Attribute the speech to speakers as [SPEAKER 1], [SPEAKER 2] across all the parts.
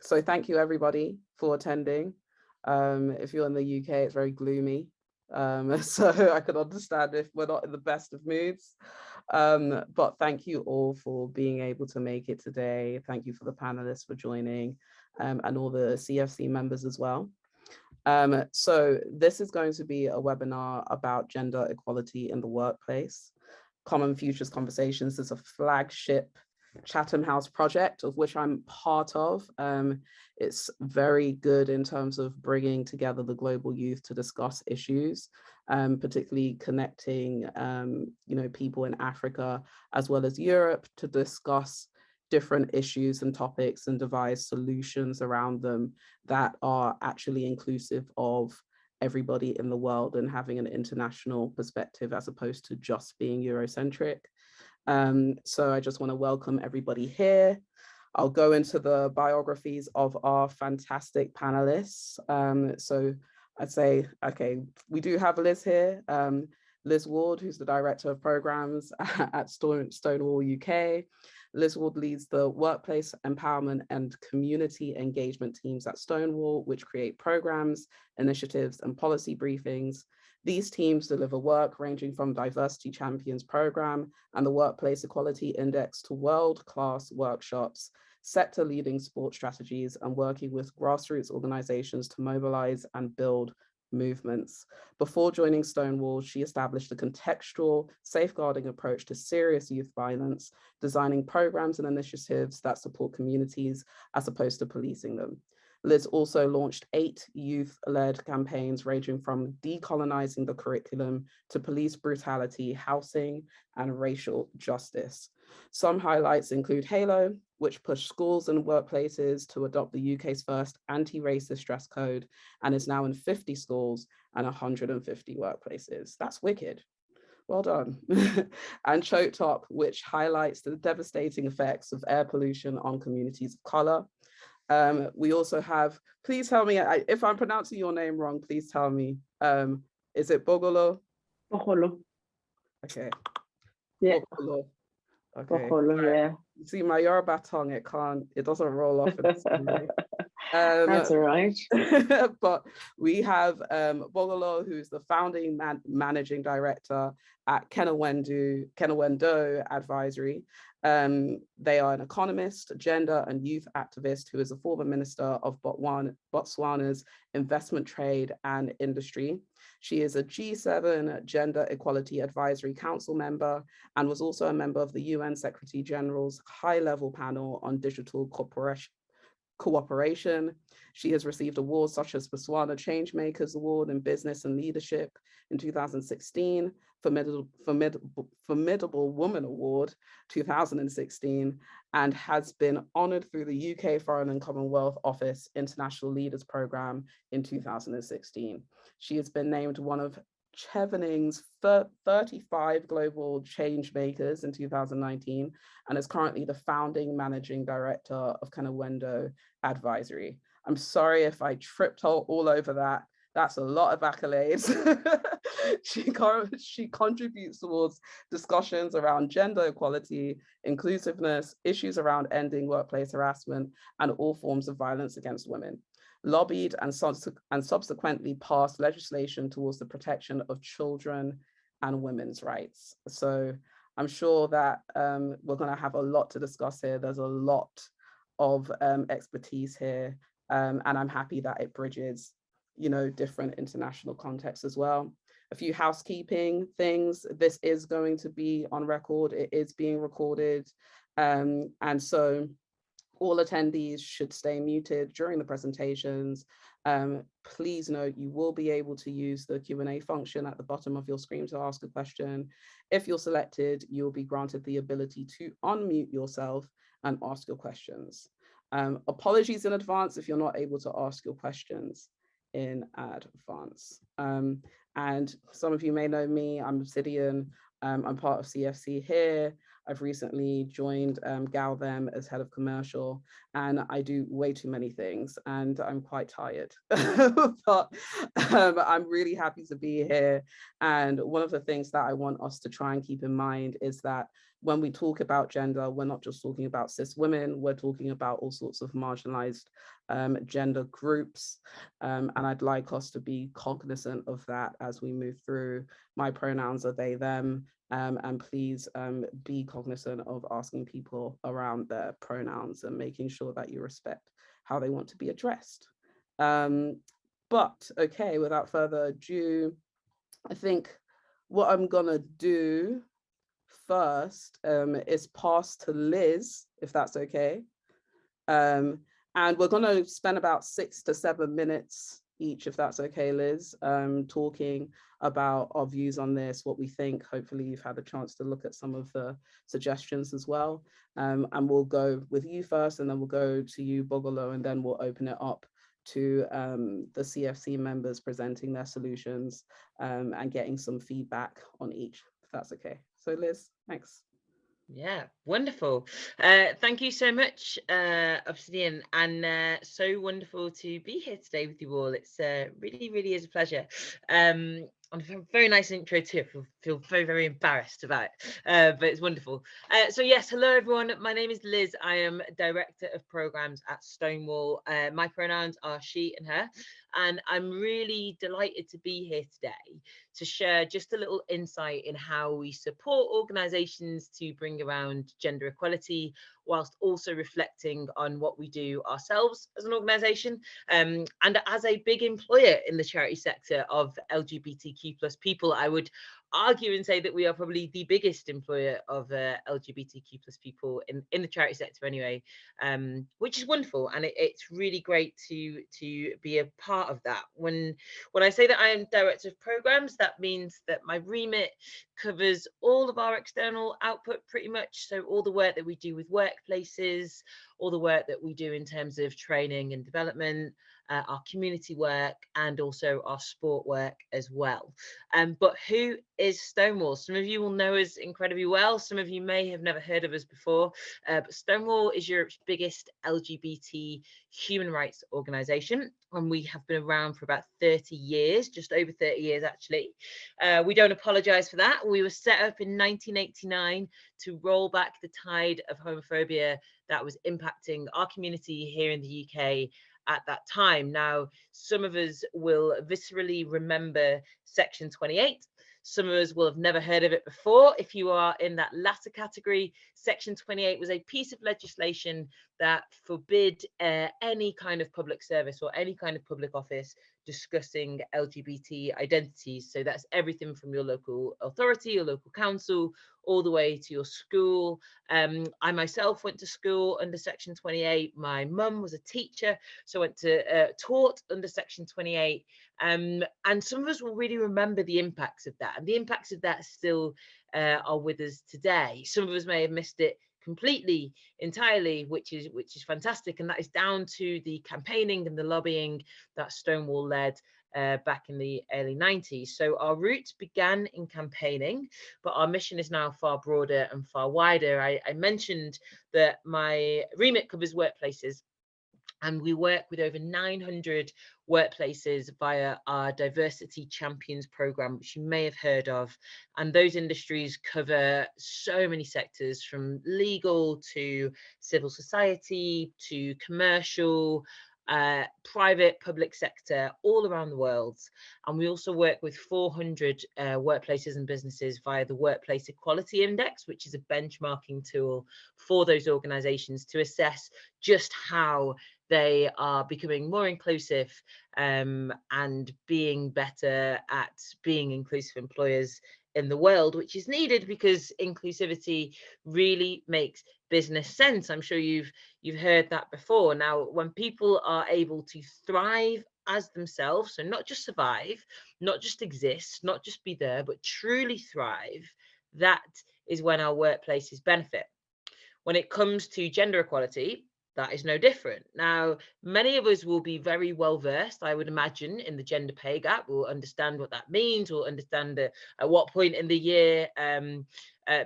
[SPEAKER 1] So thank you everybody for attending. If you're in the UK, it's very gloomy. So I could understand if we're not in the best of moods. But thank you all for being able to make it today. Thank you for the panelists for joining, and all the CFC members as well. So this is going to be a webinar about gender equality in the workplace. Common Futures Conversations is a flagship Chatham House project of which I'm part of. It's very good in terms of bringing together the global youth to discuss issues, particularly connecting people in Africa as well as Europe to discuss different issues and topics and devise solutions around them that are actually inclusive of everybody in the world and having an international perspective as opposed to just being Eurocentric. So I just want to welcome everybody here. I'll go into the biographies of our fantastic panelists. So I'd say, okay, we do have Liz here. Liz Ward, who's the Director of Programs at Stonewall UK. Liz Ward leads the workplace empowerment and community engagement teams at Stonewall, which create programs, initiatives, and policy briefings. These teams deliver work ranging from Diversity Champions Program and the Workplace Equality Index to world-class workshops, sector-leading sport strategies, and working with grassroots organizations to mobilize and build movements. Before joining Stonewall, she established a contextual, safeguarding approach to serious youth violence, designing programs and initiatives that support communities as opposed to policing them. Liz also launched 8 youth-led campaigns ranging from decolonizing the curriculum to police brutality, housing, and racial justice. Some highlights include Halo, which pushed schools and workplaces to adopt the UK's first anti-racist dress code and is now in 50 schools and 150 workplaces. That's wicked. Well done. And Choke Top, which highlights the devastating effects of air pollution on communities of color. We also have, please tell me, if I'm pronouncing your name wrong, please tell me. Is it Bogolo?
[SPEAKER 2] Bogolo.
[SPEAKER 1] Okay.
[SPEAKER 2] Yeah.
[SPEAKER 1] Bogolo. Okay.
[SPEAKER 2] Bogolo, yeah.
[SPEAKER 1] You see, my Yoruba tongue, it doesn't roll off in the same way.
[SPEAKER 2] That's all right.
[SPEAKER 1] But we have Bogolo, who's the founding managing director at Kenewendo Advisory. They are an economist, gender and youth activist who is a former minister of Botswana's investment, trade and industry. She is a G7 Gender Equality Advisory Council member and was also a member of the UN Secretary General's high-level panel on digital cooperation. She has received awards such as Botswana Changemakers Award in Business and Leadership in 2016, Formidable Woman Award 2016, and has been honoured through the UK Foreign and Commonwealth Office International Leaders Programme in 2016. She has been named one of Chevenix's 35 global change makers in 2019 and is currently the founding managing director of Kenewendo Advisory. I'm sorry if I tripped all over that. That's a lot of accolades. She contributes towards discussions around gender equality, inclusiveness, issues around ending workplace harassment, and all forms of violence against women. Lobbied and subsequently passed legislation towards the protection of children and women's rights. So I'm sure that we're going to have a lot to discuss here. There's a lot of expertise here, and I'm happy that it bridges, different international contexts as well. A few housekeeping things. This is going to be on record. It is being recorded, and so all attendees should stay muted during the presentations. Please note you will be able to use the Q&A function at the bottom of your screen to ask a question. If you're selected, you'll be granted the ability to unmute yourself and ask your questions. Apologies in advance if you're not able to ask your questions in advance. And some of you may know me, I'm Obsidian. I'm part of CFC here. I've recently joined Galvem as head of commercial, and I do way too many things and I'm quite tired. But I'm really happy to be here. And one of the things that I want us to try and keep in mind is that when we talk about gender, we're not just talking about cis women, we're talking about all sorts of marginalized gender groups. And I'd like us to be cognizant of that as we move through. My pronouns are they, them, and please be cognizant of asking people around their pronouns and making sure that you respect how they want to be addressed. But okay, without further ado, I think what I'm gonna do first is pass to Liz, if that's okay. And we're gonna spend about 6 to 7 minutes each, if that's okay, Liz, talking about our views on this, what we think. Hopefully you've had a chance to look at some of the suggestions as well. And we'll go with you first, and then we'll go to you, Bogolo, and then we'll open it up to the CFC members presenting their solutions and getting some feedback on each, if that's okay. So Liz, thanks.
[SPEAKER 3] Yeah, wonderful. Thank you so much, Obsidian, and so wonderful to be here today with you all. It's really, really is a pleasure. And a very nice intro too. I feel very, very embarrassed about it, but it's wonderful. So yes, hello everyone. My name is Liz. I am Director of Programs at Stonewall. My pronouns are she and her, and I'm really delighted to be here today to share just a little insight in how we support organisations to bring around gender equality, whilst also reflecting on what we do ourselves as an organisation, and as a big employer in the charity sector of LGBTQ plus people. I would argue and say that we are probably the biggest employer of LGBTQ plus people in the charity sector anyway, which is wonderful, and it's really great to be a part of that. When I say that I am Director of Programs, that means that my remit covers all of our external output pretty much. So all the work that we do with workplaces, all the work that we do in terms of training and development, our community work, and also our sport work as well. But who is Stonewall? Some of you will know us incredibly well. Some of you may have never heard of us before, but Stonewall is Europe's biggest LGBT human rights organisation, and we have been around for about 30 years, just over 30 years actually. We don't apologise for that. We were set up in 1989 to roll back the tide of homophobia that was impacting our community here in the UK at that time. Now, some of us will viscerally remember Section 28. Some of us will have never heard of it before. If you are in that latter category, Section 28 was a piece of legislation that forbid any kind of public service or any kind of public office discussing LGBT identities. So that's everything from your local authority, your local council, all the way to your school. I myself went to school under Section 28. My mum was a teacher, so went to taught under Section 28. And some of us will really remember the impacts of that, and the impacts of that still are with us today. Some of us may have missed it completely, entirely, which is fantastic, and that is down to the campaigning and the lobbying that Stonewall led back in the early 90s. So our roots began in campaigning, but our mission is now far broader and far wider. I mentioned that my remit covers workplaces, and we work with over 900 workplaces via our Diversity Champions program, which you may have heard of. And those industries cover so many sectors, from legal to civil society to commercial, private, public sector, all around the world. And we also work with 400 workplaces and businesses via the Workplace Equality Index, which is a benchmarking tool for those organizations to assess just how they are becoming more inclusive and being better at being inclusive employers in the world, which is needed because inclusivity really makes business sense. I'm sure you've heard that before. Now, when people are able to thrive as themselves, so not just survive, not just exist, not just be there, but truly thrive, that is when our workplaces benefit. When it comes to gender equality, that is no different. Now, many of us will be very well versed, I would imagine, in the gender pay gap. We'll understand what that means. We'll understand at what point in the year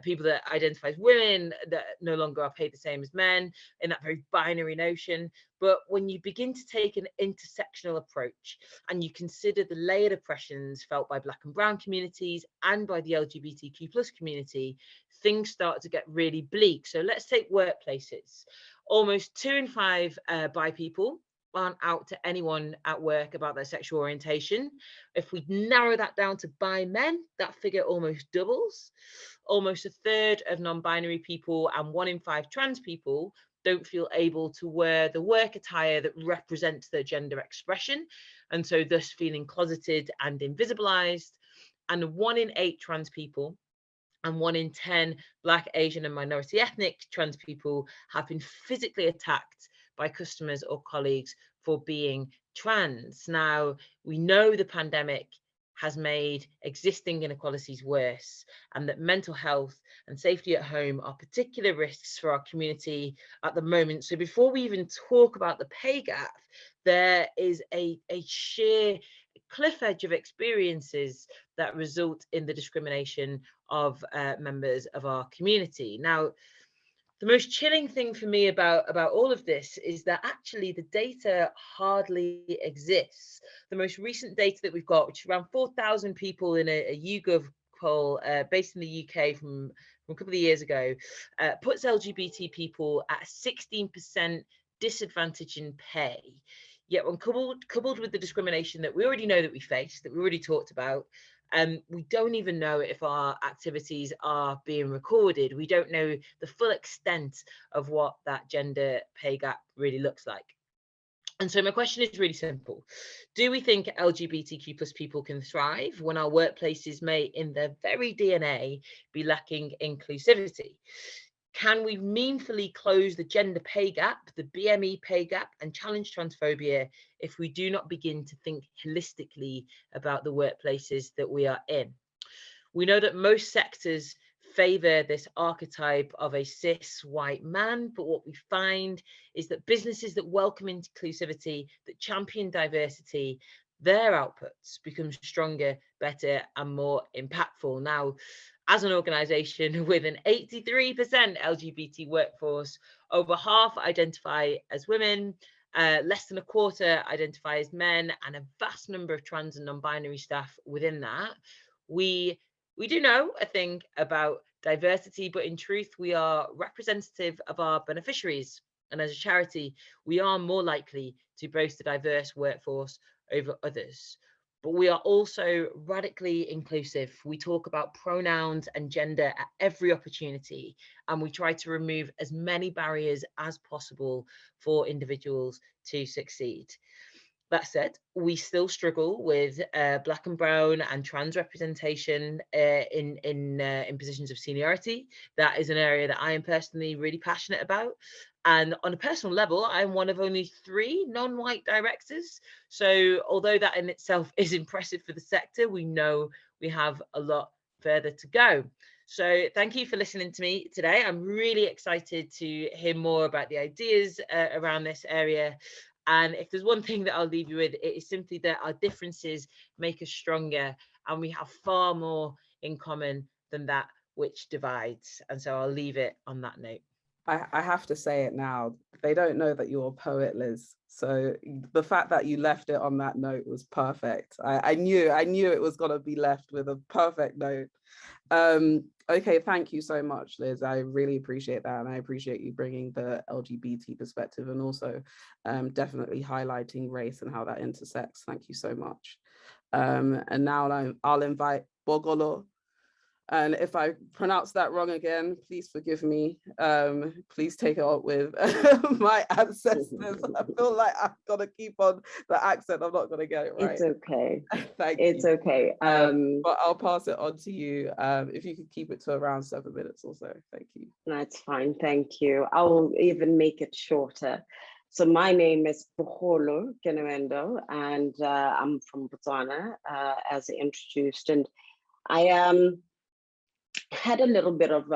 [SPEAKER 3] people that identify as women that no longer are paid the same as men, in that very binary notion. But when you begin to take an intersectional approach and you consider the layered oppressions felt by Black and brown communities and by the LGBTQ plus community, things start to get really bleak. So let's take workplaces. Almost 2 in 5 bi people aren't out to anyone at work about their sexual orientation. If we narrow that down to bi men, that figure almost doubles. Almost a third of non-binary people and 1 in 5 trans people don't feel able to wear the work attire that represents their gender expression, and so thus feeling closeted and invisibilized. And 1 in 8 trans people and 1 in 10 Black, Asian and minority ethnic trans people have been physically attacked by customers or colleagues for being trans. Now, we know the pandemic has made existing inequalities worse, and that mental health and safety at home are particular risks for our community at the moment. So before we even talk about the pay gap, there is a sheer cliff edge of experiences that result in the discrimination of members of our community. Now, the most chilling thing for me about all of this is that actually the data hardly exists. The most recent data that we've got, which is around 4,000 people in a YouGov poll based in the UK from a couple of years ago, puts LGBT people at a 16% disadvantage in pay. Yet when coupled with the discrimination that we already know that we face, that we already talked about, we don't even know if our activities are being recorded. We don't know the full extent of what that gender pay gap really looks like. And so my question is really simple. Do we think LGBTQ plus people can thrive when our workplaces may in their very DNA be lacking inclusivity? Can we meaningfully close the gender pay gap, the BME pay gap, and challenge transphobia if we do not begin to think holistically about the workplaces that we are in? We know that most sectors favour this archetype of a cis white man, but what we find is that businesses that welcome inclusivity, that champion diversity, their outputs become stronger, better, and more impactful. Now, as an organisation with an 83% LGBT workforce, over half identify as women, less than a quarter identify as men, and a vast number of trans and non-binary staff within that, we do know a thing about diversity, but in truth, we are representative of our beneficiaries. And as a charity, we are more likely to boast a diverse workforce over others. But we are also radically inclusive. We talk about pronouns and gender at every opportunity, and we try to remove as many barriers as possible for individuals to succeed. That said, we still struggle with Black and brown and trans representation in positions of seniority. That is an area that I am personally really passionate about. And on a personal level, I'm one of only 3 non-white directors. So although that in itself is impressive for the sector, we know we have a lot further to go. So thank you for listening to me today. I'm really excited to hear more about the ideas around this area. And if there's one thing that I'll leave you with, it is simply that our differences make us stronger, and we have far more in common than that which divides. And so I'll leave it on that note.
[SPEAKER 1] I have to say it now. They don't know that you're a poet, Liz. So the fact that you left it on that note was perfect. I knew it was going to be left with a perfect note. Okay, thank you so much, Liz. I really appreciate that, and I appreciate you bringing the LGBT perspective and also definitely highlighting race and how that intersects. Thank you so much. And now I'll invite Bogolo. And if I pronounce that wrong again, please forgive me. Please take it up with my ancestors. I feel like I'm gonna keep on the accent. I'm not gonna get it right.
[SPEAKER 2] It's okay.
[SPEAKER 1] Thank you.
[SPEAKER 2] It's okay.
[SPEAKER 1] But I'll pass it on to you. If you could keep it to around 7 minutes or so. Thank you.
[SPEAKER 2] That's fine. Thank you. I'll even make it shorter. So my name is Bogolo Kenewendo, and I'm from Botswana, as introduced. And I had a little bit of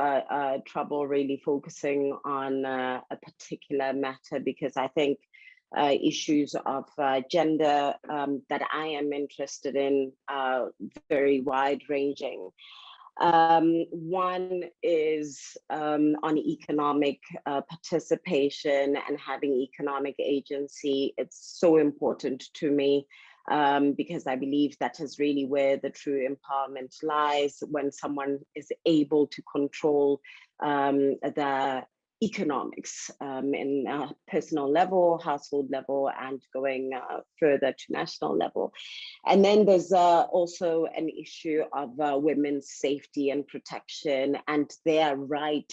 [SPEAKER 2] trouble really focusing on a particular matter, because I think issues of gender that I am interested in are very wide ranging. One is on economic participation and having economic agency. It's so important to me because I believe that is really where the true empowerment lies, when someone is able to control the economics in personal level, household level, and going further to national level. And then there's also an issue of women's safety and protection and their right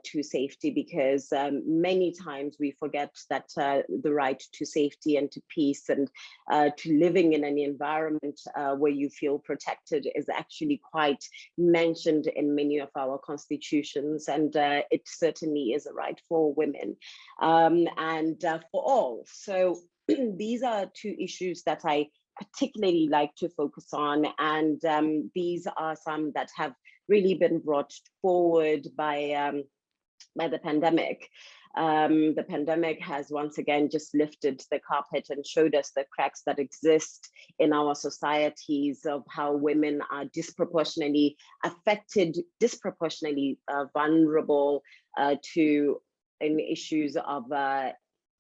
[SPEAKER 2] to safety, because many times we forget that the right to safety and to peace and to living in an environment where you feel protected is actually quite mentioned in many of our constitutions, and it certainly is a right for women and for all. So these are two issues that I particularly like to focus on, and these are some that have really been brought forward by the pandemic. The pandemic has once again just lifted the carpet and showed us the cracks that exist in our societies of how women are disproportionately affected, disproportionately vulnerable to in issues of the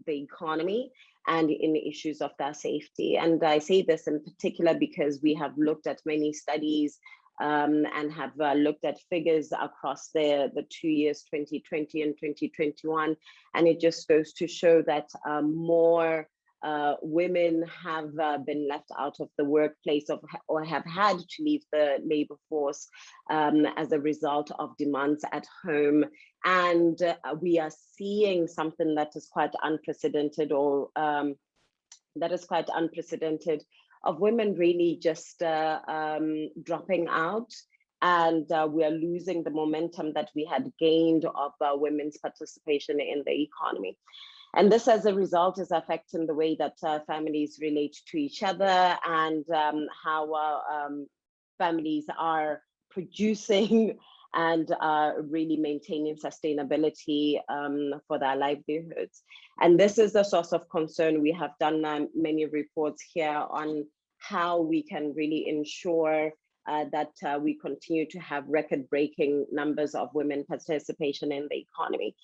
[SPEAKER 2] economy and in issues of their safety. And I say this in particular because we have looked at many studies and have looked at figures across the 2 years, 2020 and 2021. And it just goes to show that more women have been left out of the workplace or have had to leave the labor force as a result of demands at home. And we are seeing something that is quite unprecedented, or of women really just dropping out, and we are losing the momentum that we had gained of women's participation in the economy. And this, as a result, is affecting the way that families relate to each other, and how families are producing and really maintaining sustainability for their livelihoods. And this is a source of concern. We have done many reports here on how we can really ensure that we continue to have record-breaking numbers of women participation in the economy.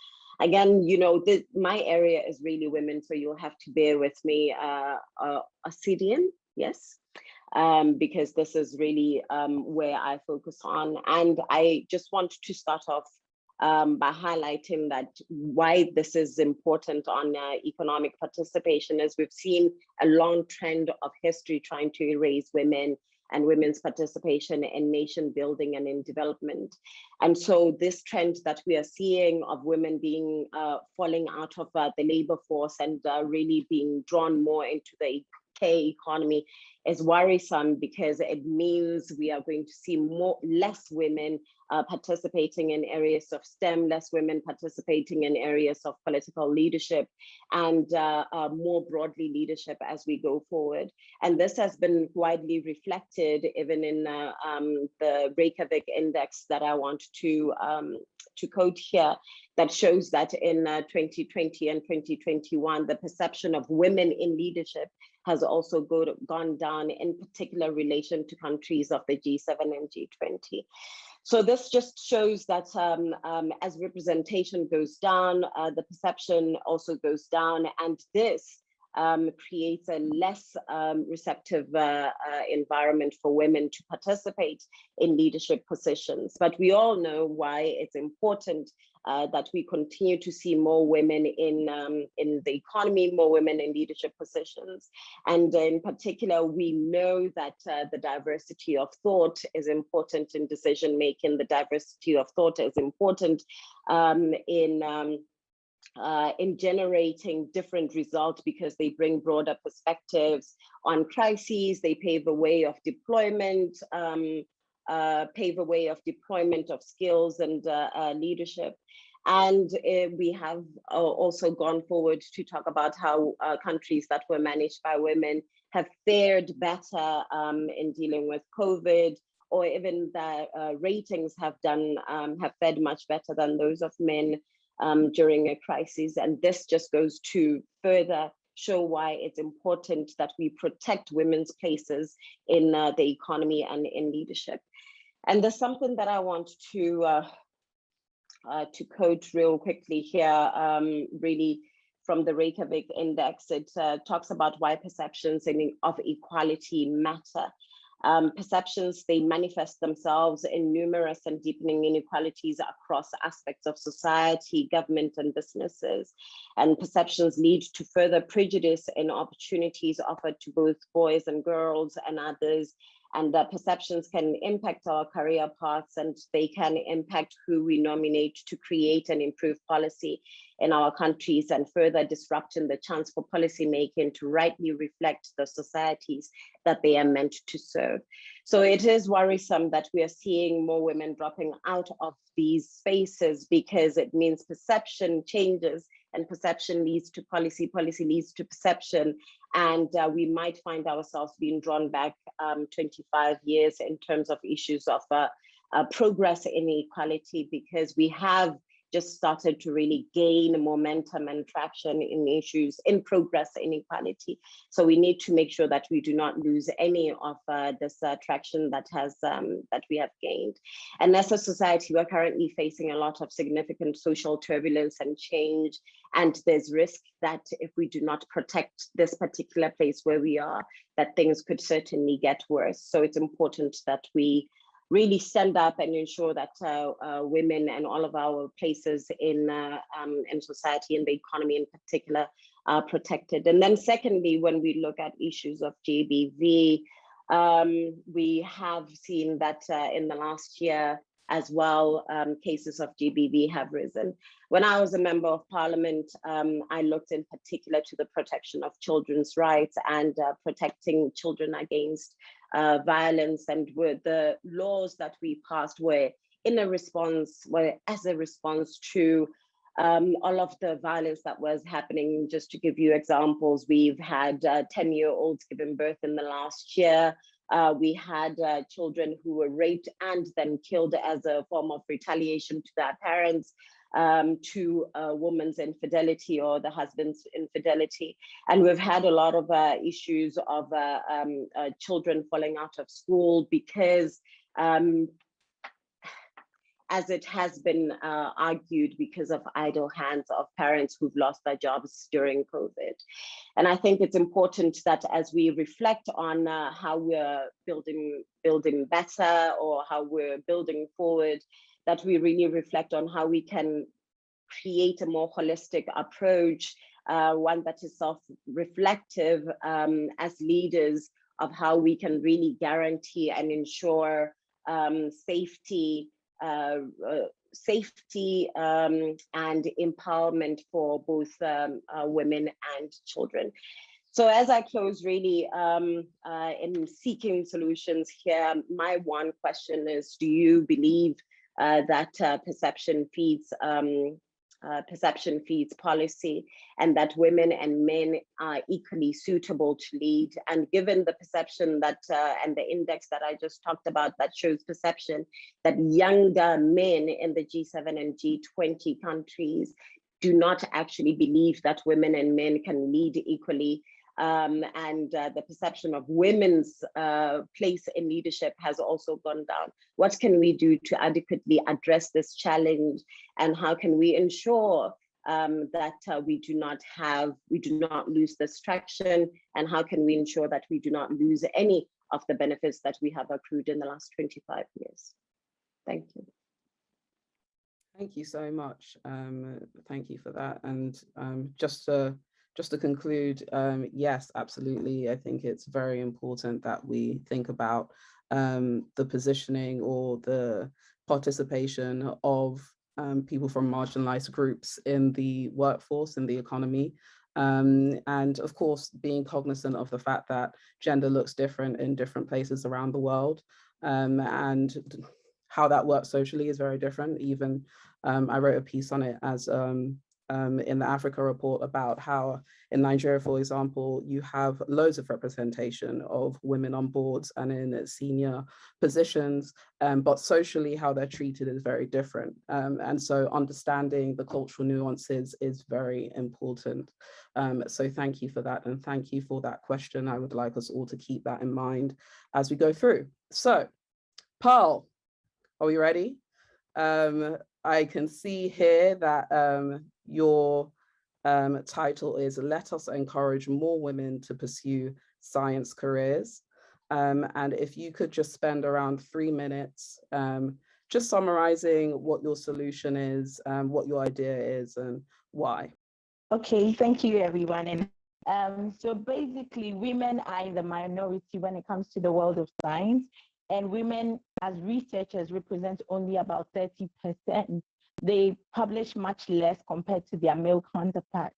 [SPEAKER 2] Again, you know, my area is really women, so you'll have to bear with me. Obsidian, yes. Because this is really where I focus on. And I just want to start off by highlighting that why this is important on economic participation, as we've seen a long trend of history trying to erase women and women's participation in nation building and in development. And so this trend that we are seeing of women being falling out of the labor force and really being drawn more into the economy is worrisome, because it means we are going to see less women participating in areas of STEM, less women participating in areas of political leadership, and more broadly leadership as we go forward. And this has been widely reflected even in the Reykjavik index that I want to quote here, that shows that in 2020 and 2021, the perception of women in leadership has also gone down, in particular relation to countries of the G7 and G20. So this just shows that as representation goes down, the perception also goes down, and this creates a less receptive environment for women to participate in leadership positions. But we all know why it's important that we continue to see more women in the economy, more women in leadership positions. And in particular, we know that the diversity of thought is important in decision making. The diversity of thought is important in generating different results, because they bring broader perspectives on crises. They pave a way of deployment, of skills and leadership. And we have also gone forward to talk about how countries that were managed by women have fared better in dealing with COVID, or even the ratings have fared much better than those of men during a crisis. And this just goes to further show why it's important that we protect women's places in the economy and in leadership. And there's something that I want to quote real quickly here, really from the Reykjavik Index. It talks about why perceptions of equality matter. Perceptions, they manifest themselves in numerous and deepening inequalities across aspects of society, government, and businesses. And perceptions lead to further prejudice in opportunities offered to both boys and girls and others. And perceptions can impact our career paths, and they can impact who we nominate to create and improve policy in our countries, and further disrupting the chance for policymaking to rightly reflect the societies that they are meant to serve. So it is worrisome that we are seeing more women dropping out of these spaces, because it means perception changes, and perception leads to policy, policy leads to perception. And we might find ourselves being drawn back 25 years in terms of issues of progress in equality, because we have just started to really gain momentum and traction in issues in progress inequality. So we need to make sure that we do not lose any of this traction that we have gained. And as a society, we're currently facing a lot of significant social turbulence and change. And there's risk that if we do not protect this particular place where we are, that things could certainly get worse. So it's important that we really stand up and ensure that women and all of our places in society and the economy in particular are protected. And then secondly, when we look at issues of GBV, we have seen that in the last year as well, cases of GBV have risen. When I was a member of parliament, I looked in particular to the protection of children's rights and protecting children against violence, and were the laws that we passed were as a response to all of the violence that was happening. Just to give you examples, we've had 10-year-olds given birth in the last year. We had children who were raped and then killed as a form of retaliation to their parents, to a woman's infidelity or the husband's infidelity. And we've had a lot of issues of children falling out of school because, as it has been argued, because of idle hands of parents who've lost their jobs during COVID. And I think it's important that as we reflect on how we're building better, or how we're building forward, that we really reflect on how we can create a more holistic approach, one that is self-reflective as leaders, of how we can really guarantee and ensure safety and empowerment for both women and children. So as I close, really, in seeking solutions here, my one question is, do you believe that perception feeds policy, and that women and men are equally suitable to lead? And given the perception that, and the index that I just talked about that shows perception, that younger men in the G7 and G20 countries do not actually believe that women and men can lead equally. And the perception of women's place in leadership has also gone down. What can we do to adequately address this challenge? And how can we ensure that we do not lose this traction? And how can we ensure that we do not lose any of the benefits that we have accrued in the last 25 years? Thank you.
[SPEAKER 1] Thank you so much. Thank you for that. And just to conclude, yes, absolutely. I think it's very important that we think about the positioning or the participation of people from marginalized groups in the workforce, in the economy. And of course, being cognizant of the fact that gender looks different in different places around the world, and how that works socially is very different. Even I wrote a piece on it as in the Africa report about how in Nigeria, for example, you have loads of representation of women on boards and in senior positions, but socially how they're treated is very different. And so understanding the cultural nuances is very important. So thank you for that. And thank you for that question. I would like us all to keep that in mind as we go through. So, Pearl, Are we ready? I can see here that your title is Let Us Encourage More Women to Pursue Science Careers. And if you could just spend around 3 minutes just summarizing what your solution is, what your idea is, and why.
[SPEAKER 4] Okay, thank you, everyone. And so basically, women are in the minority when it comes to the world of science, and women as researchers represent only about 30%. They publish much less compared to their male counterparts.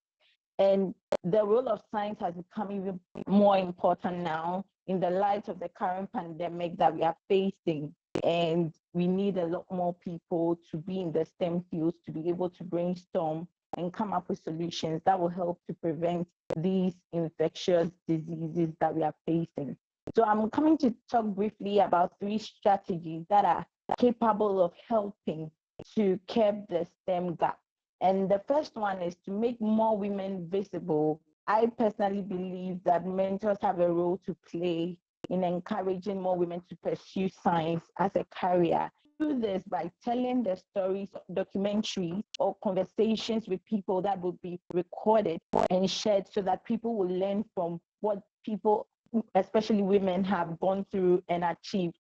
[SPEAKER 4] And the role of science has become even more important now in the light of the current pandemic that we are facing. And we need a lot more people to be in the STEM fields to be able to brainstorm and come up with solutions that will help to prevent these infectious diseases that we are facing. So I'm coming to talk briefly about 3 strategies that are capable of helping to curb the STEM gap. And the first one is to make more women visible. I personally believe that mentors have a role to play in encouraging more women to pursue science as a career. Do this by telling the stories, documentaries, or conversations with people that will be recorded and shared so that people will learn from what people, especially women, have gone through and achieved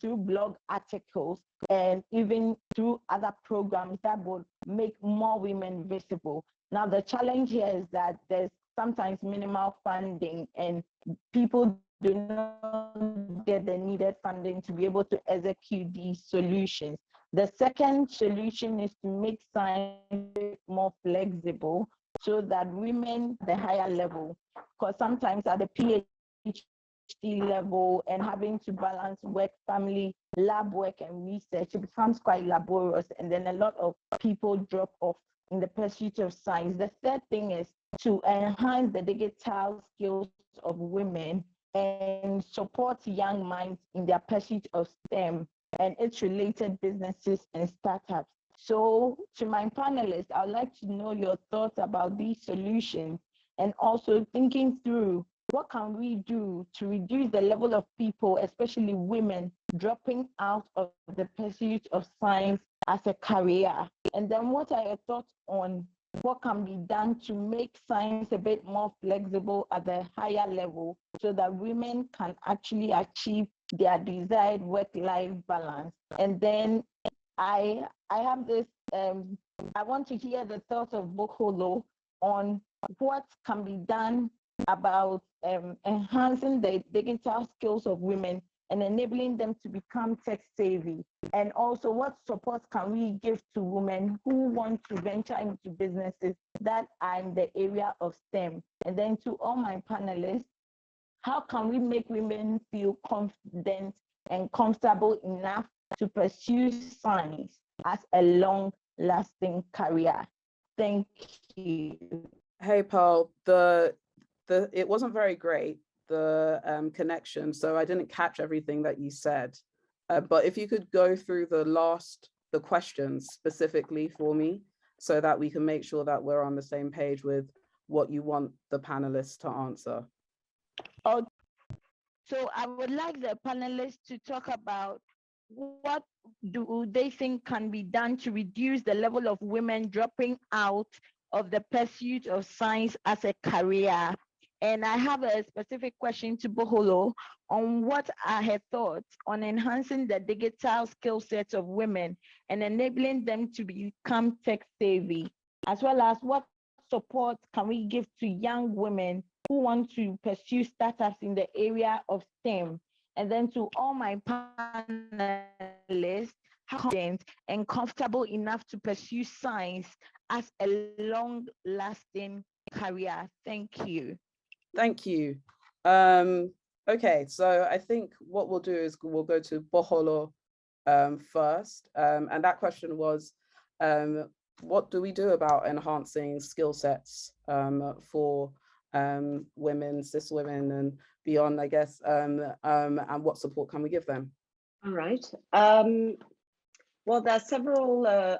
[SPEAKER 4] through blog articles and even through other programs that would make more women visible. Now, the challenge here is that there's sometimes minimal funding and people do not get the needed funding to be able to execute these solutions. The second solution is to make science more flexible so that women at the higher level, because sometimes at the PhD level and having to balance work, family, lab work, and research, it becomes quite laborious, and then a lot of people drop off in the pursuit of science. The third thing is to enhance the digital skills of women and support young minds in their pursuit of STEM and its related businesses and startups. So to my panelists, I'd like to know your thoughts about these solutions and also thinking through what can we do to reduce the level of people, especially women, dropping out of the pursuit of science as a career? And then what are your thoughts on what can be done to make science a bit more flexible at the higher level so that women can actually achieve their desired work-life balance? And then I have this, I want to hear the thoughts of Bogolo on what can be done about enhancing the digital skills of women and enabling them to become tech savvy. And also, what support can we give to women who want to venture into businesses that are in the area of STEM? And then to all my panelists, how can we make women feel confident and comfortable enough to pursue science as a long-lasting career? Thank you.
[SPEAKER 1] Hey, Paul, it wasn't very great, the connection, so I didn't catch everything that you said. But if you could go through the questions specifically for me so that we can make sure that we're on the same page with what you want the panelists to answer.
[SPEAKER 4] Oh, so I would like the panelists to talk about what do they think can be done to reduce the level of women dropping out of the pursuit of science as a career. And I have a specific question to Bogolo on what are her thoughts on enhancing the digital skill sets of women and enabling them to become tech savvy, as well as what support can we give to young women who want to pursue startups in the area of STEM. And then to all my panelists, how confident and comfortable enough to pursue science as a long-lasting career. Thank you.
[SPEAKER 1] Thank you. Okay, so I think what we'll do is we'll go to Bogolo first. And that question was, what do we do about enhancing skill sets for women, cis women and beyond, I guess, and what support can we give them?
[SPEAKER 2] All right. Well, there are several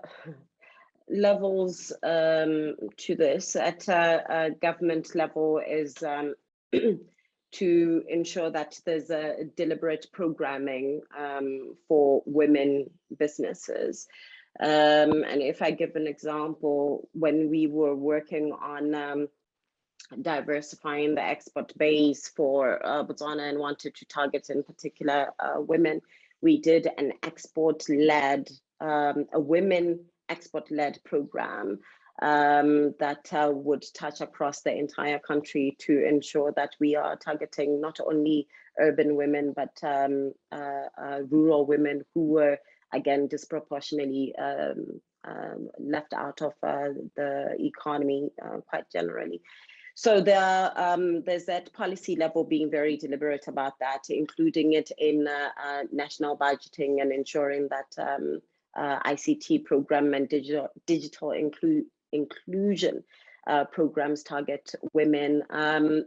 [SPEAKER 2] levels to this. At a government level is to ensure that there's a deliberate programming for women businesses. And if I give an example, when we were working on diversifying the export base for Botswana and wanted to target in particular women, we did an export-led, a women export-led program that would touch across the entire country to ensure that we are targeting not only urban women, but rural women who were, again, disproportionately left out of the economy quite generally. So there's that policy level being very deliberate about that, including it in national budgeting and ensuring that ICT program and digital inclusion programs target women.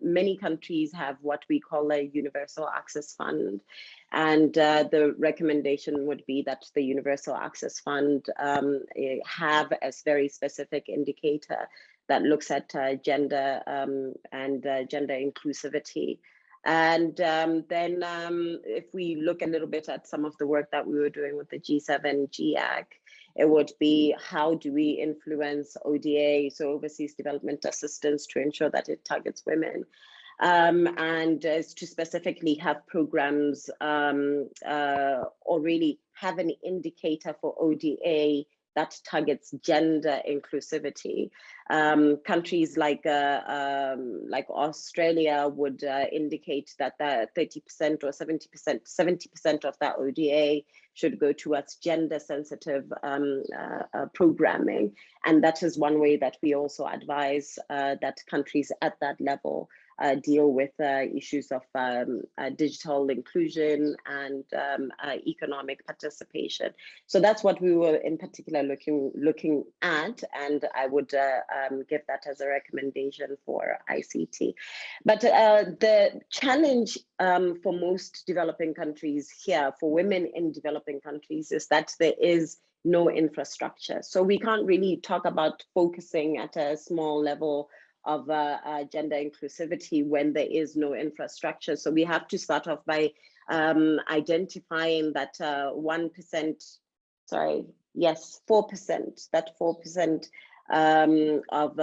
[SPEAKER 2] Many countries have what we call a universal access fund. And the recommendation would be that the universal access fund have a very specific indicator that looks at gender and gender inclusivity. And then if we look a little bit at some of the work that we were doing with the G7 GAC, it would be how do we influence ODA, so overseas development assistance, to ensure that it targets women. And to specifically have programs or really have an indicator for ODA that targets gender inclusivity. Countries like Australia would indicate that 30% or 70% of that ODA should go towards gender sensitive programming. And that is one way that we also advise that countries at that level deal with issues of digital inclusion and economic participation. So that's what we were in particular looking at, and I would give that as a recommendation for ICT. But the challenge for most developing countries here, for women in developing countries, is that there is no infrastructure. So we can't really talk about focusing at a small level of gender inclusivity when there is no infrastructure. So we have to start off by identifying that 4%, that 4% of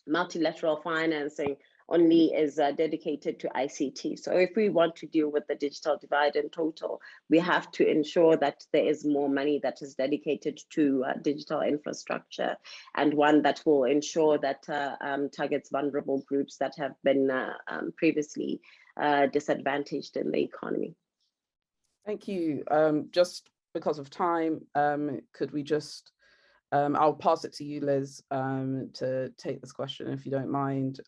[SPEAKER 2] multilateral financing only is dedicated to ICT. So if we want to deal with the digital divide in total, we have to ensure that there is more money that is dedicated to digital infrastructure, and one that will ensure that targets vulnerable groups that have been previously disadvantaged in the economy.
[SPEAKER 1] Thank you. Just because of time, could we just, I'll pass it to you, Liz, to take this question, if you don't mind.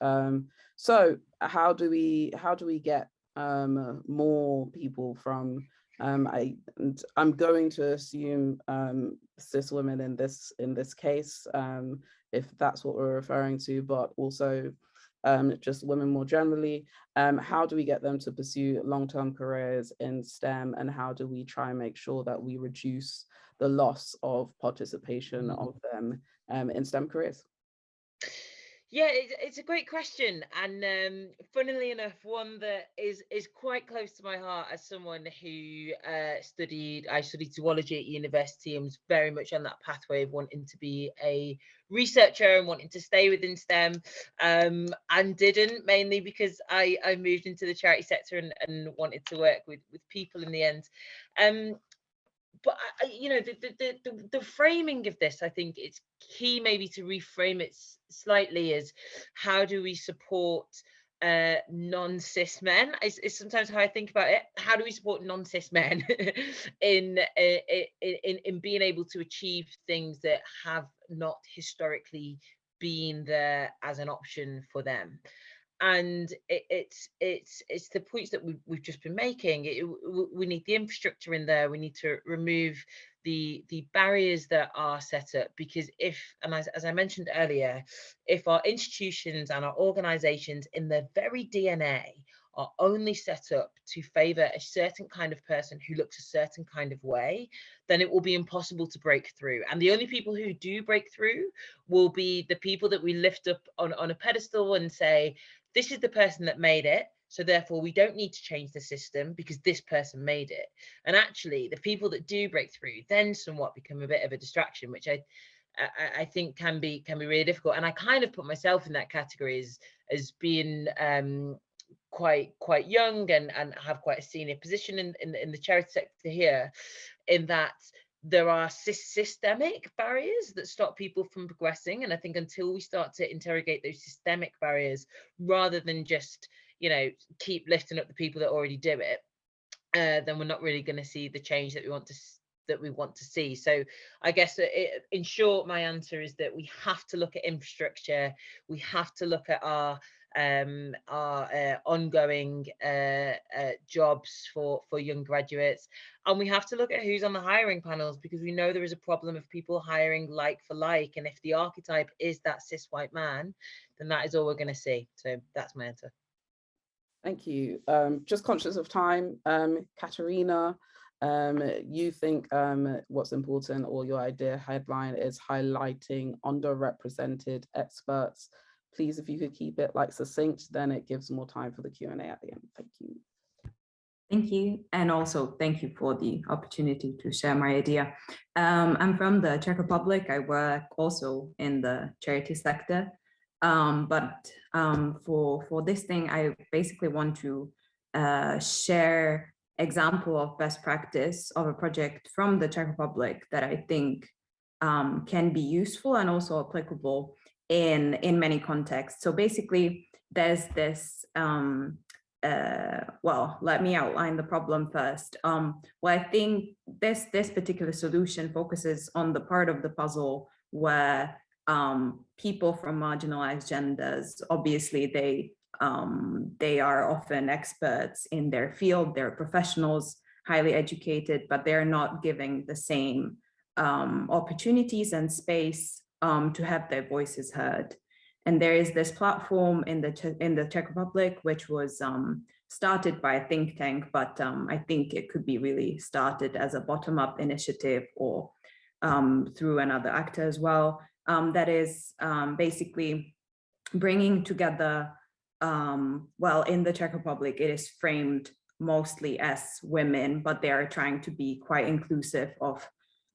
[SPEAKER 1] So how do we get more people from, I'm going to assume cis women in this case, if that's what we're referring to, but also just women more generally. How do we get them to pursue long-term careers in STEM, and how do we try and make sure that we reduce the loss of participation of them in STEM careers?
[SPEAKER 3] Yeah, it's a great question, and funnily enough, one that is quite close to my heart as someone who I studied zoology at university and was very much on that pathway of wanting to be a researcher and wanting to stay within STEM, and didn't, mainly because I moved into the charity sector and wanted to work with people in the end. But you know, the framing of this, I think it's key maybe to reframe it slightly as, how do we support non-cis men? Is sometimes how I think about it. How do we support non-cis men in being able to achieve things that have not historically been there as an option for them? And it's the points that we've just been making. We need the infrastructure in there. We need to remove the barriers that are set up, because as I mentioned earlier, if our institutions and our organizations in their very DNA are only set up to favor a certain kind of person who looks a certain kind of way, then it will be impossible to break through. And the only people who do break through will be the people that we lift up on a pedestal and say, this is the person that made it, so therefore we don't need to change the system because this person made it. And actually, the people that do break through then somewhat become a bit of a distraction, which I think can be really difficult. And I kind of put myself in that category as being quite young and have quite a senior position in the charity sector here, in that there are systemic barriers that stop people from progressing. And I think until we start to interrogate those systemic barriers, rather than just, you know, keep lifting up the people that already do it, then we're not really going to see the change that we want to see. So I guess in short, my answer is that we have to look at infrastructure. We have to look at our ongoing jobs for young graduates, and we have to look at who's on the hiring panels, because we know there is a problem of people hiring like for like, and if the archetype is that cis white man, then that is all we're going to see. So that's my answer.
[SPEAKER 1] Thank you. Just conscious of time, Katerina, you think what's important, or your idea headline is highlighting underrepresented experts. Please, if you could keep it like succinct, then it gives more time for the Q&A at the end. Thank you.
[SPEAKER 5] Thank you. And also thank you for the opportunity to share my idea. I'm from the Czech Republic. I work also in the charity sector. But for this thing, I basically want to share example of best practice of a project from the Czech Republic that I think can be useful and also applicable in many contexts. So basically, there's this, well, let me outline the problem first. Well, I think this particular solution focuses on the part of the puzzle where people from marginalized genders, obviously they are often experts in their field, they're professionals, highly educated, but they're not giving the same opportunities and space to have their voices heard. And there is this platform in the Czech Republic, which was started by a think tank, but I think it could be really started as a bottom-up initiative or through another actor as well. That is basically bringing together, well, in the Czech Republic, it is framed mostly as women, but they are trying to be quite inclusive of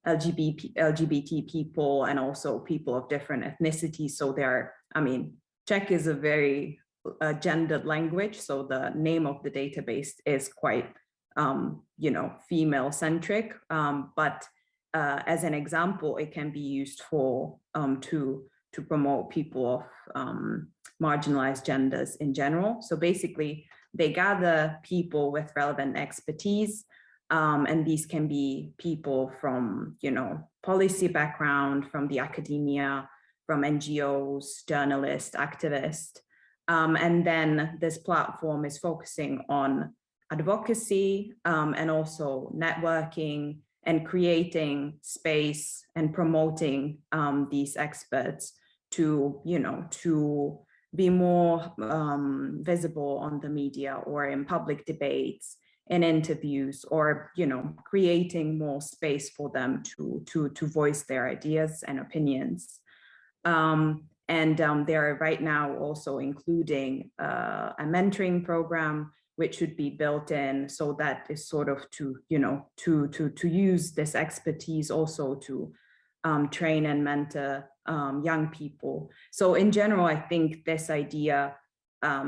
[SPEAKER 5] LGBT people and also people of different ethnicities. So there, I mean, Czech is a very gendered language, so the name of the database is quite, you know, female centric, but as an example, it can be used for to promote people of marginalized genders in general. So basically, they gather people with relevant expertise, and these can be people from, you know, policy background, from the academia, from NGOs, journalists, activists, and then this platform is focusing on advocacy and also networking and creating space and promoting these experts to, you know, to be more visible on the media or in public debates, in interviews, or, you know, creating more space for them to voice their ideas and opinions. And they're right now also including a mentoring program, which should be built in, so that is sort of to, you know, to use this expertise also to train and mentor young people. So in general, I think this idea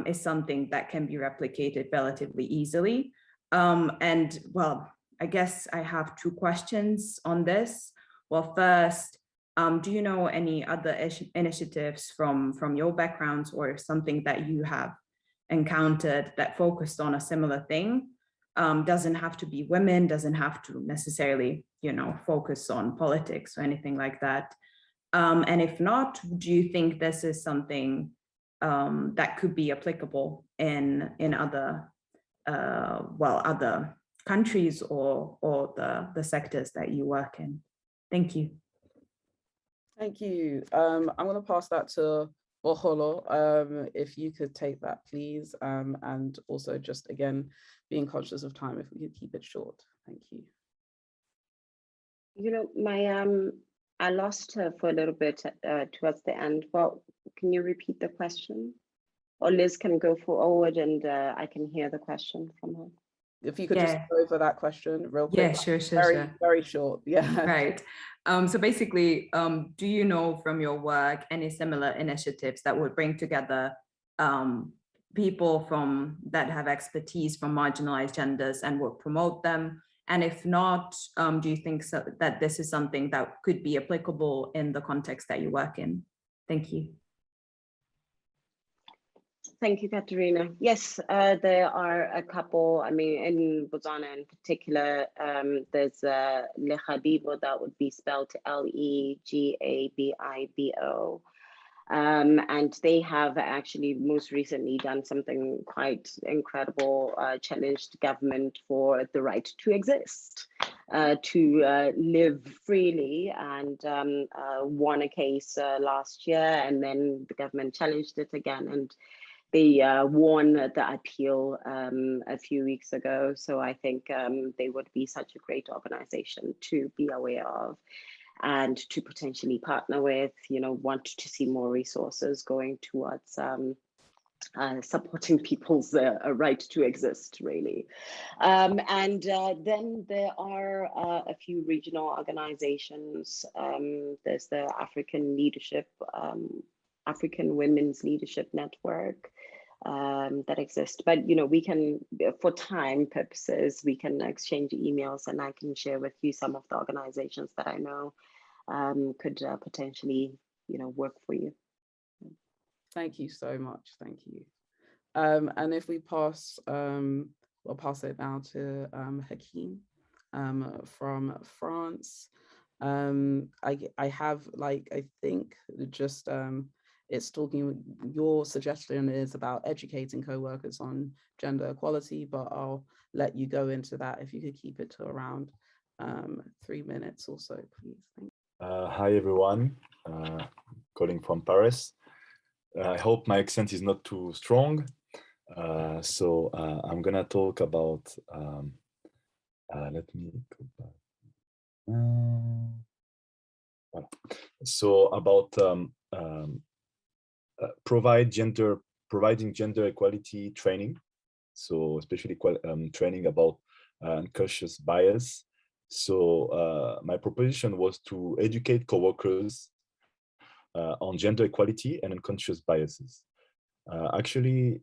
[SPEAKER 5] is something that can be replicated relatively easily. And well, I guess I have two questions on this. Well, first, do you know any other initiatives from your backgrounds or something that you have encountered that focused on a similar thing? Doesn't have to be women, doesn't have to necessarily, you know, focus on politics or anything like that. And if not, do you think this is something that could be applicable in other well, other countries or the sectors that you work in? Thank you.
[SPEAKER 1] Thank you. I'm going to pass that to Bogolo, if you could take that, please, and also just again being conscious of time, if we could keep it short. Thank you.
[SPEAKER 2] You know, my I lost her for a little bit towards the end. Well, can you repeat the question? Or Liz can go forward and I can hear the question from her.
[SPEAKER 1] If you could just go over that question real quick.
[SPEAKER 5] Yeah, sure.
[SPEAKER 1] Very short. Yeah.
[SPEAKER 5] Right. So basically, do you know from your work any similar initiatives that would bring together people that have expertise from marginalized genders and would promote them? And if not, do you think that this is something that could be applicable in the context that you work in? Thank you.
[SPEAKER 2] Thank you, Katerina. Yes, there are a couple. I mean, in Botswana in particular, there's Legabibo, that would be spelled Legabibo. And they have actually most recently done something quite incredible, challenged government for the right to exist, to live freely, and won a case last year, and then the government challenged it again, and they won the appeal a few weeks ago. So I think they would be such a great organization to be aware of and to potentially partner with, you know, want to see more resources going towards supporting people's right to exist, really. And then there are a few regional organizations. There's the African Women's Leadership Network that exists, but you know, we can, for time purposes, we can exchange emails, and I can share with you some of the organizations that I know could potentially, you know, work for you.
[SPEAKER 1] Thank you so much. Thank you. And if we pass, we'll pass it now to Hakeem from France. I have, like, I think just it's talking, your suggestion is about educating co-workers on gender equality, but I'll let you go into that if you could keep it to around 3 minutes or so, please. Thank you.
[SPEAKER 6] Hi everyone, calling from Paris. I hope my accent is not too strong. So I'm gonna talk about, let me go back. Voilà. So about providing gender equality training. So especially training about unconscious bias. So my proposition was to educate coworkers on gender equality and unconscious biases. Actually,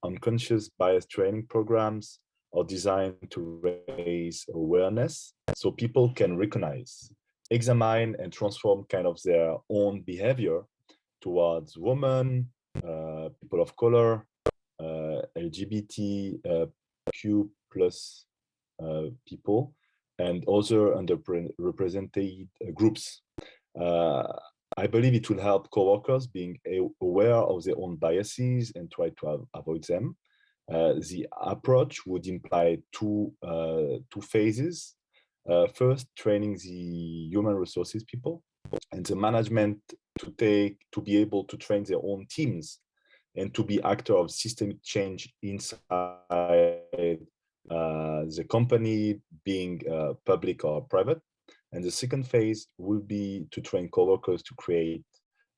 [SPEAKER 6] unconscious bias training programs are designed to raise awareness so people can recognize, examine, and transform kind of their own behavior towards women, people of color, LGBTQ plus people, and other underrepresented groups. I believe it will help coworkers being aware of their own biases and try to avoid them. The approach would imply two phases. First, training the human resources people and the management to be able to train their own teams and to be actor of systemic change inside the company, being public or private. And the second phase will be to train coworkers to create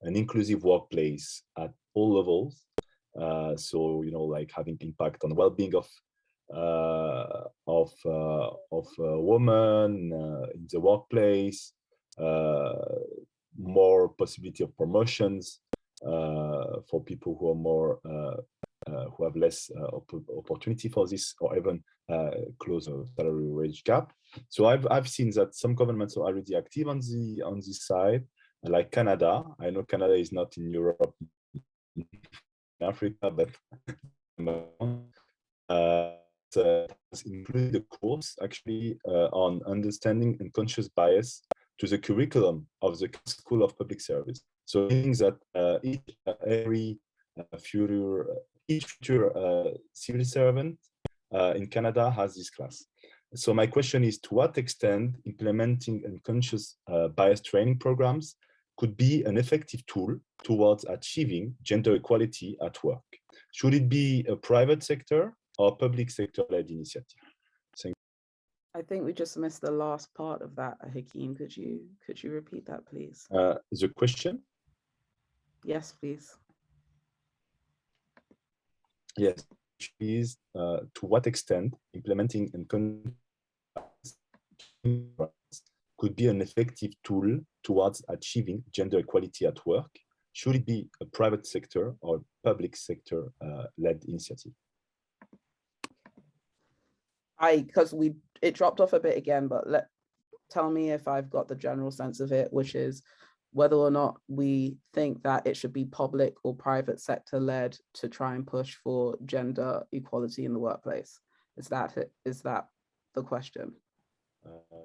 [SPEAKER 6] an inclusive workplace at all levels. So, you know, like having impact on well-being of women in the workplace, more possibility of promotions for people who are more who have less opportunity for this, or even closer salary wage gap. So I've seen that some governments are already active on this side, like Canada. I know Canada is not in Europe, in Africa, but has included a course actually on understanding unconscious bias to the curriculum of the School of Public Service. So meaning that each future civil servant in Canada has this class. So my question is, to what extent implementing unconscious bias training programs could be an effective tool towards achieving gender equality at work? Should it be a private sector or public sector-led initiative? Thank you.
[SPEAKER 1] I think we just missed the last part of that, Hakeem. Could you repeat that, please?
[SPEAKER 6] The question?
[SPEAKER 1] Yes, please.
[SPEAKER 6] Yes, is to what extent implementing and could be an effective tool towards achieving gender equality at work? Should it be a private sector or public sector led initiative?
[SPEAKER 1] Because it dropped off a bit again, but tell me if I've got the general sense of it, which is whether or not we think that it should be public or private sector led to try and push for gender equality in the workplace. Is that the question?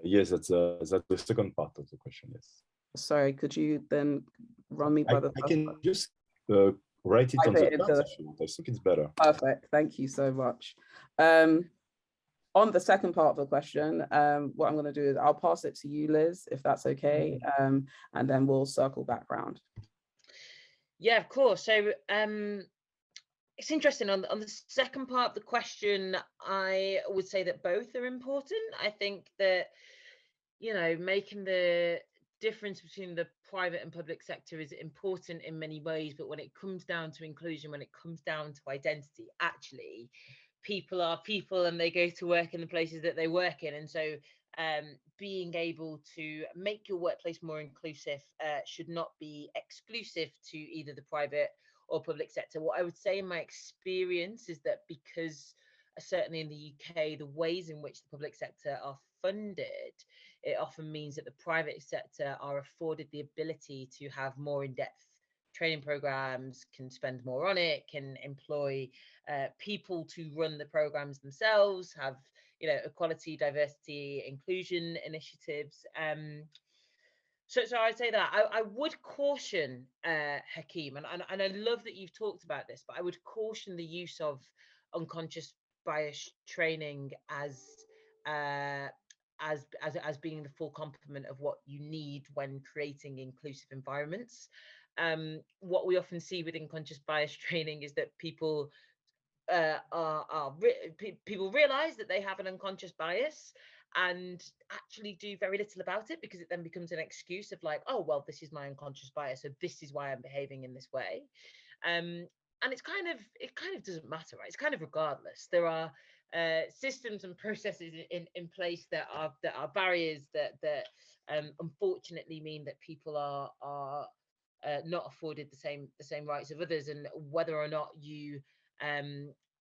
[SPEAKER 6] Yes, that's the second part of the question, yes.
[SPEAKER 1] Sorry, could you then run me by the
[SPEAKER 6] I can just write it on the chat if you want. I think it's better.
[SPEAKER 1] Perfect, thank you so much. On the second part of the question, what I'm going to do is I'll pass it to you, Liz, if that's okay, and then we'll circle back round.
[SPEAKER 3] Yeah, of course. So it's interesting on the second part of the question. I would say that both are important. I think that, you know, making the difference between the private and public sector is important in many ways, but when it comes down to inclusion, when it comes down to identity, actually people are people and they go to work in the places that they work in. And so being able to make your workplace more inclusive should not be exclusive to either the private or public sector. What I would say in my experience is that because certainly in the UK, the ways in which the public sector are funded, it often means that the private sector are afforded the ability to have more in-depth training programs, can spend more on it, can employ people to run the programs themselves, have, you know, equality, diversity, inclusion initiatives. So I'd say that I would caution Hakeem, and I love that you've talked about this, but I would caution the use of unconscious bias training as being the full complement of what you need when creating inclusive environments. What we often see with unconscious bias training is that people people realize that they have an unconscious bias and actually do very little about it, because it then becomes an excuse of like, oh well, this is my unconscious bias, so this is why I'm behaving in this way. And it kind of doesn't matter, right? It's kind of regardless. There are systems and processes in place that are barriers that unfortunately mean that people are not afforded the same rights of others, and whether or not you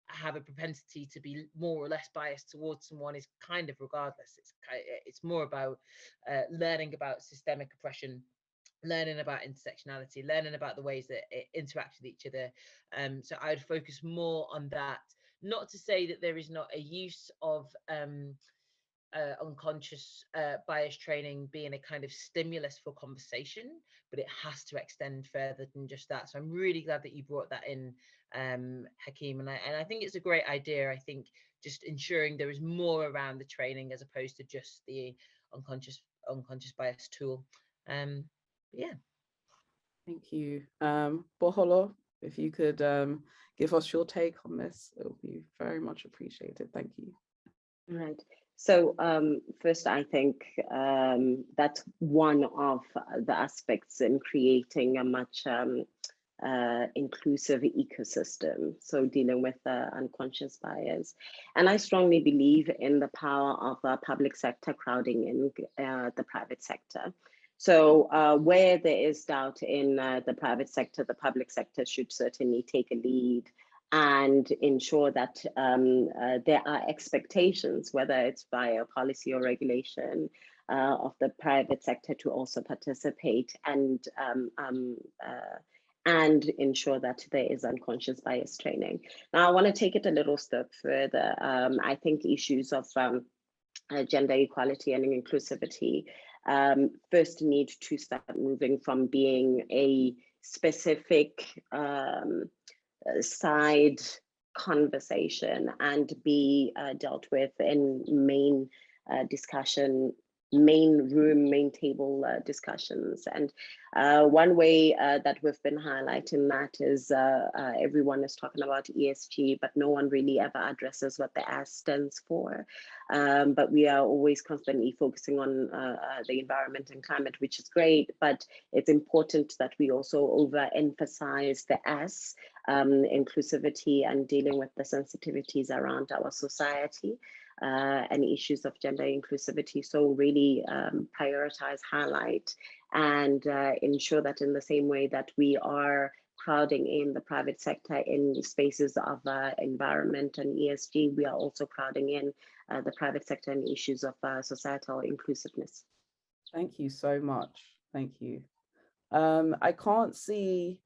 [SPEAKER 3] have a propensity to be more or less biased towards someone is kind of regardless. It's more about learning about systemic oppression, learning about intersectionality, learning about the ways that it interacts with each other. So I would focus more on that. Not to say that there is not a use of unconscious bias training being a kind of stimulus for conversation, but it has to extend further than just that. So I'm really glad that you brought that in, Hakeem, and I think it's a great idea. I think just ensuring there is more around the training as opposed to just the unconscious bias tool. Yeah.
[SPEAKER 1] Thank you. Bogolo, if you could give us your take on this, it would be very much appreciated. Thank you.
[SPEAKER 2] Right. So first, I think that's one of the aspects in creating a much inclusive ecosystem. So dealing with unconscious bias. And I strongly believe in the power of public sector crowding in the private sector. So where there is doubt in the private sector, the public sector should certainly take a lead and ensure that there are expectations, whether it's via policy or regulation, of the private sector to also participate and ensure that there is unconscious bias training. Now, I want to take it a little step further. I think issues of gender equality and inclusivity first need to start moving from being a specific side conversation and be dealt with in main discussion main table discussions. And one way that we've been highlighting that is everyone is talking about ESG, but no one really ever addresses what the S stands for. But we are always constantly focusing on the environment and climate, which is great, but it's important that we also overemphasize the S, inclusivity, and dealing with the sensitivities around our society. And issues of gender inclusivity. So really prioritize, highlight, and ensure that in the same way that we are crowding in the private sector in spaces of environment and ESG, we are also crowding in the private sector and issues of societal inclusiveness.
[SPEAKER 1] Thank you so much. Thank you. I can't see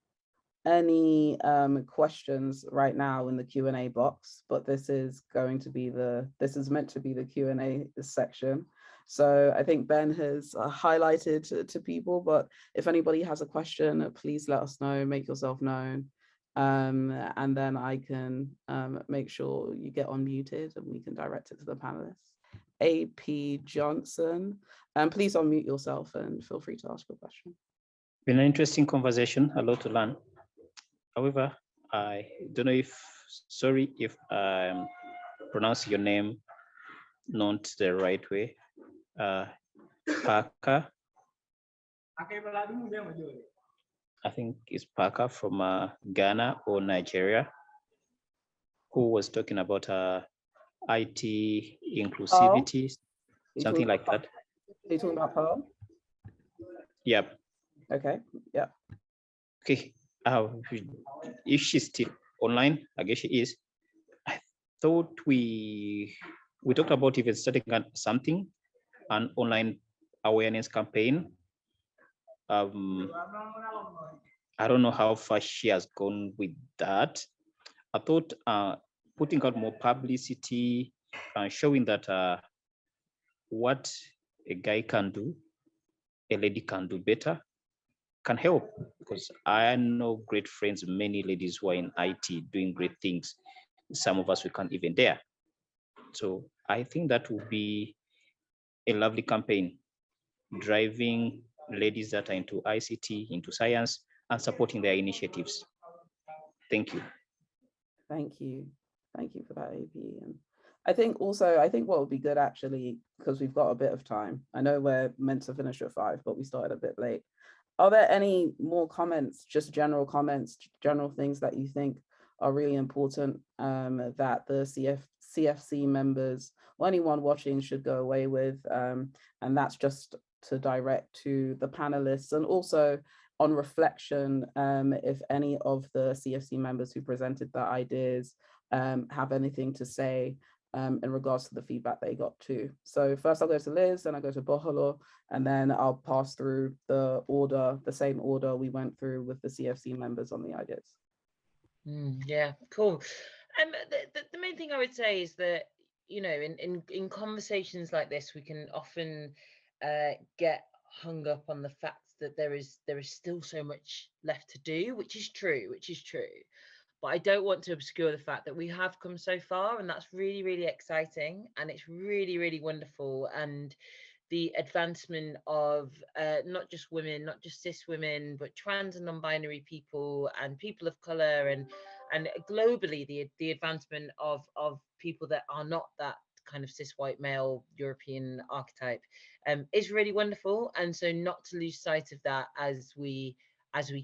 [SPEAKER 1] any questions right now in the Q&A box, but this is meant to be the Q&A section. So I think Ben has highlighted to people, but if anybody has a question, please let us know, make yourself known. And then I can make sure you get unmuted and we can direct it to the panelists. AP Johnson, please unmute yourself and feel free to ask your question.
[SPEAKER 7] Been an interesting conversation, a lot to learn. However, I don't know sorry if I'm pronouncing your name not the right way. Parker. I think it's Parker from Ghana or Nigeria, who was talking about IT inclusivity, something like that.
[SPEAKER 1] Are you talking about Pearl?
[SPEAKER 7] Yep.
[SPEAKER 1] Okay, yeah.
[SPEAKER 7] Okay. If she's still online, I guess she is. I thought we talked about even starting something, an online awareness campaign. I don't know how far she has gone with that. I thought putting out more publicity and showing that what a guy can do, a lady can do better, can help, because I know great friends, many ladies who are in IT doing great things. Some of us, we can't even dare. So I think that would be a lovely campaign, driving ladies that are into ICT, into science, and supporting their initiatives. Thank you.
[SPEAKER 1] Thank you. Thank you for that, AP. And I think what would be good, actually, because we've got a bit of time. I know we're meant to finish at 5, but we started a bit late. Are there any more comments, just general comments, general things that you think are really important that the CFC members or anyone watching should go away with? And that's just to direct to the panelists, and also on reflection, if any of the CFC members who presented their ideas have anything to say in regards to the feedback they got too. So first I'll go to Liz, then I'll go to Bogolo, and then I'll pass through the same order we went through with the CFC members on the ideas.
[SPEAKER 3] Yeah, cool. The main thing I would say is that, you know, in conversations like this, we can often get hung up on the fact that there is still so much left to do, which is true. But I don't want to obscure the fact that we have come so far, and that's really, really exciting, and it's really, really wonderful. And the advancement of not just women, not just cis women, but trans and non-binary people and people of color, and globally the advancement of people that are not that kind of cis white male European archetype is really wonderful. And so not to lose sight of that as we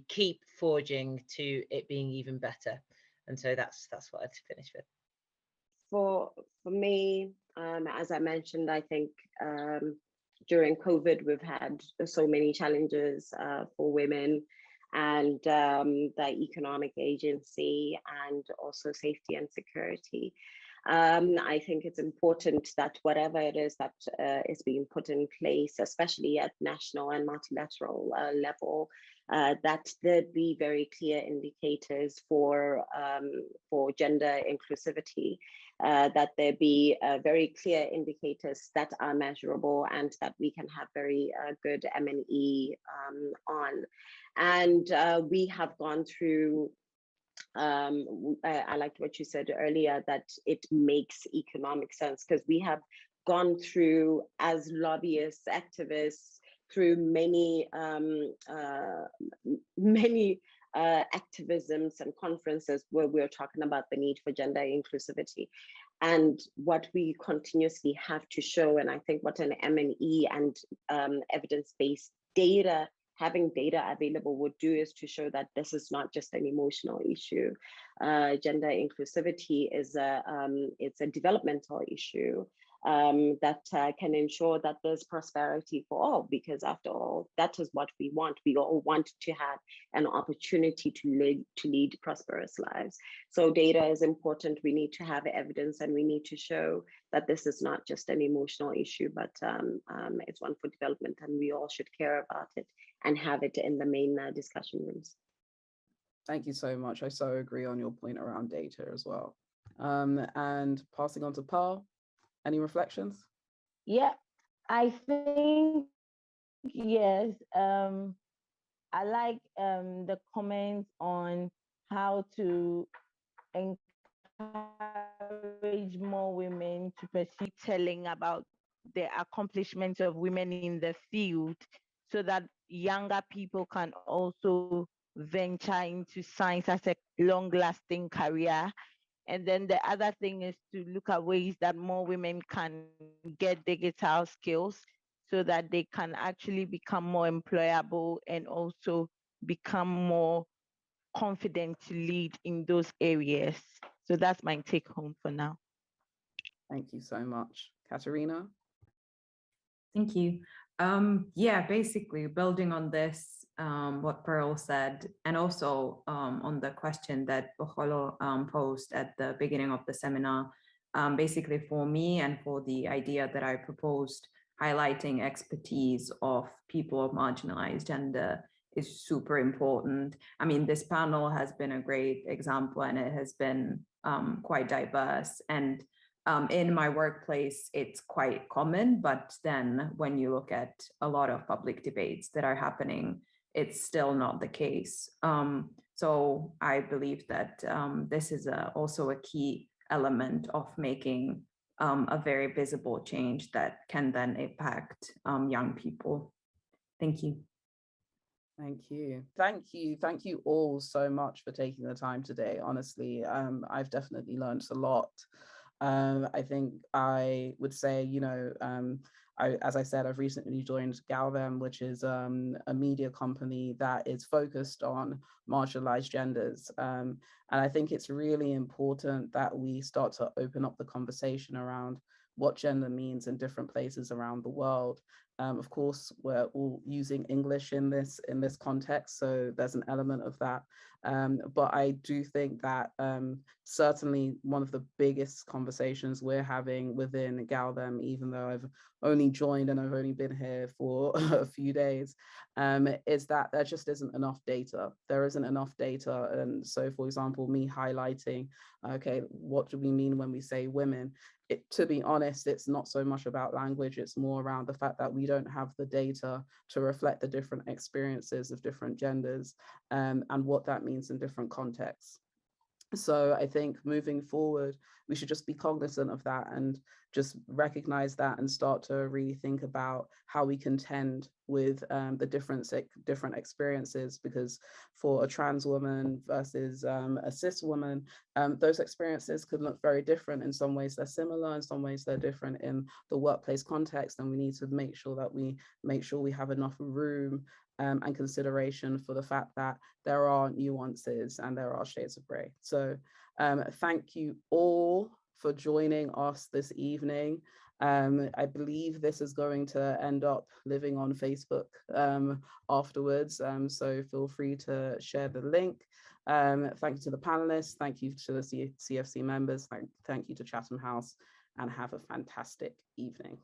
[SPEAKER 3] keep forging to it being even better. And so that's what I'd finish with.
[SPEAKER 2] For me, as I mentioned, I think during COVID, we've had so many challenges for women, and the economic agency, and also safety and security. I think it's important that whatever it is that is being put in place, especially at national and multilateral level, that there be very clear indicators for gender inclusivity, that there be very clear indicators that are measurable, and that we can have very good M&E on. And we have gone through, I liked what you said earlier, that it makes economic sense, because we have gone through as lobbyists, activists, through many activisms and conferences where we're talking about the need for gender inclusivity. And what we continuously have to show, and I think what an M&E and evidence-based data, having data available would do, is to show that this is not just an emotional issue. Gender inclusivity is it's a developmental issue that can ensure that there's prosperity for all, because after all, that is what we want. We all want to have an opportunity to lead prosperous lives. So data is important. We need to have evidence, and we need to show that this is not just an emotional issue, but it's one for development, and we all should care about it and have it in the main discussion rooms.
[SPEAKER 1] Thank you so much. I so agree on your point around data as well. And passing on to Pearl, any reflections?
[SPEAKER 4] Yeah, I think, yes, I like the comments on how to encourage more women to pursue telling about the accomplishments of women in the field, so that younger people can also venture into science as a long-lasting career. And then the other thing is to look at ways that more women can get digital skills so that they can actually become more employable and also become more confident to lead in those areas. So that's my take home for now.
[SPEAKER 1] Thank you so much. Katerina?
[SPEAKER 5] Thank you. Yeah, basically building on this, what Pearl said, and also on the question that Bogolo posed at the beginning of the seminar, basically for me and for the idea that I proposed, highlighting expertise of people of marginalized gender is super important. I mean, this panel has been a great example, and it has been quite diverse. And in my workplace, it's quite common, but then when you look at a lot of public debates that are happening, it's still not the case. So I believe that this is also a key element of making a very visible change that can then impact young people. Thank you.
[SPEAKER 1] Thank you. Thank you. Thank you all so much for taking the time today. Honestly, I've definitely learned a lot. I think I would say, you know, as I said, I've recently joined Galvem, which is a media company that is focused on marginalized genders. And I think it's really important that we start to open up the conversation around what gender means in different places around the world. Of course, we're all using English in this context, so there's an element of that. But I do think that certainly one of the biggest conversations we're having within Galvem, even though I've only joined and I've only been here for a few days, is that there just isn't enough data. There isn't enough data. And so, for example, me highlighting, okay, what do we mean when we say women? To be honest, it's not so much about language, it's more around the fact that we don't have the data to reflect the different experiences of different genders and what that means in different contexts. So I think moving forward, we should just be cognizant of that and just recognize that and start to really think about how we contend with the different experiences, because for a trans woman versus a cis woman, those experiences could look very different. In some ways they're similar, in some ways they're different in the workplace context, and we need to make sure that we have enough room and consideration for the fact that there are nuances and there are shades of grey. So thank you all for joining us this evening. I believe this is going to end up living on Facebook afterwards, so feel free to share the link. Thank you to the panelists, thank you to the CFC members, thank you to Chatham House, and have a fantastic evening.